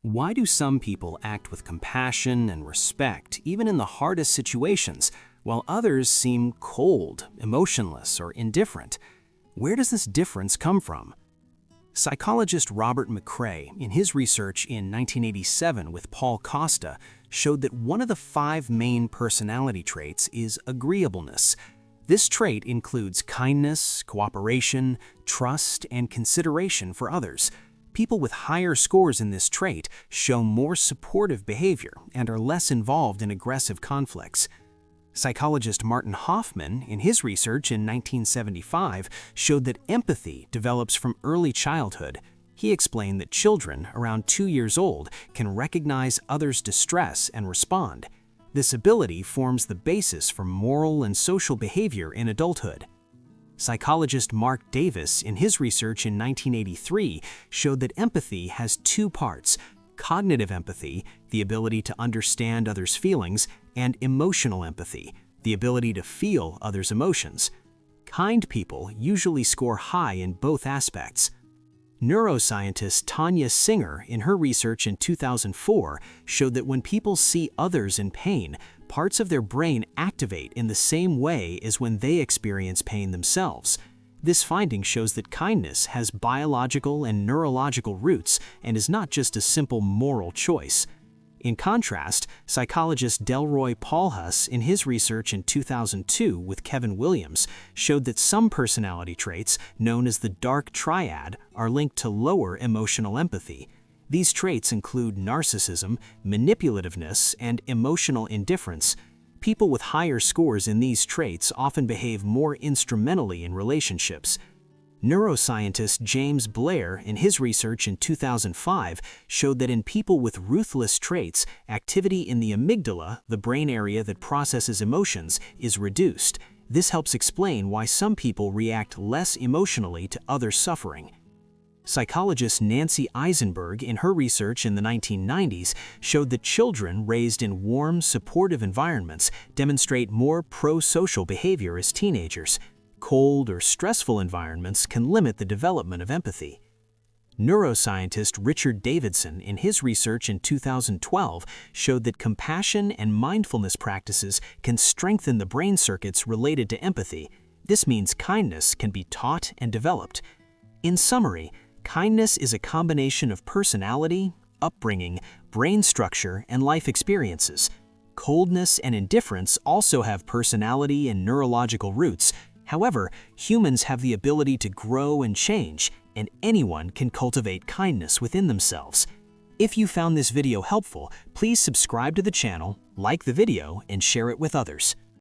Why do some people act with compassion and respect even in the hardest situations, while others seem cold, emotionless, or indifferent? Where does this difference come from? Psychologist Robert McCrae, in his research in 1987 with Paul Costa, showed that one of the 5 main personality traits is agreeableness. This trait includes kindness, cooperation, trust, and consideration for others. People with higher scores in this trait show more supportive behavior and are less involved in aggressive conflicts. Psychologist Martin Hoffman, in his research in 1975, showed that empathy develops from early childhood. He explained that children around 2 years old can recognize others' distress and respond. This ability forms the basis for moral and social behavior in adulthood. Psychologist Mark Davis, in his research in 1983, showed that empathy has 2 parts: cognitive empathy, the ability to understand others' feelings, and emotional empathy, the ability to feel others' emotions. Kind people usually score high in both aspects. Neuroscientist Tanya, in her research in 2004, showed that when people see others in pain, parts of their brain activate in the same way as when they experience pain themselves. This finding shows that kindness has biological and neurological roots and is not just a simple moral choice. In contrast, psychologist Delroy Paulhus, in his research in 2002 with Kevin Williams, showed that some personality traits, known as the dark triad, are linked to lower emotional empathy. These traits include narcissism, manipulativeness, and emotional indifference. People with higher scores in these traits often behave more instrumentally in relationships. Neuroscientist James Blair, in his research in 2005, showed that in people with ruthless traits, activity in the amygdala, the brain area that processes emotions, is reduced. This helps explain why some people react less emotionally to other suffering. Psychologist Nancy Eisenberg, in her research in the 1990s, showed that children raised in warm, supportive environments demonstrate more pro-social behavior as teenagers. Cold or stressful environments can limit the development of empathy. Neuroscientist Richard Davidson, in his research in 2012, showed that compassion and mindfulness practices can strengthen the brain circuits related to empathy. This means kindness can be taught and developed. In summary, kindness is a combination of personality, upbringing, brain structure, and life experiences. Coldness and indifference also have personality and neurological roots. However, humans have the ability to grow and change, and anyone can cultivate kindness within themselves. If you found this video helpful, please subscribe to the channel, like the video, and share it with others.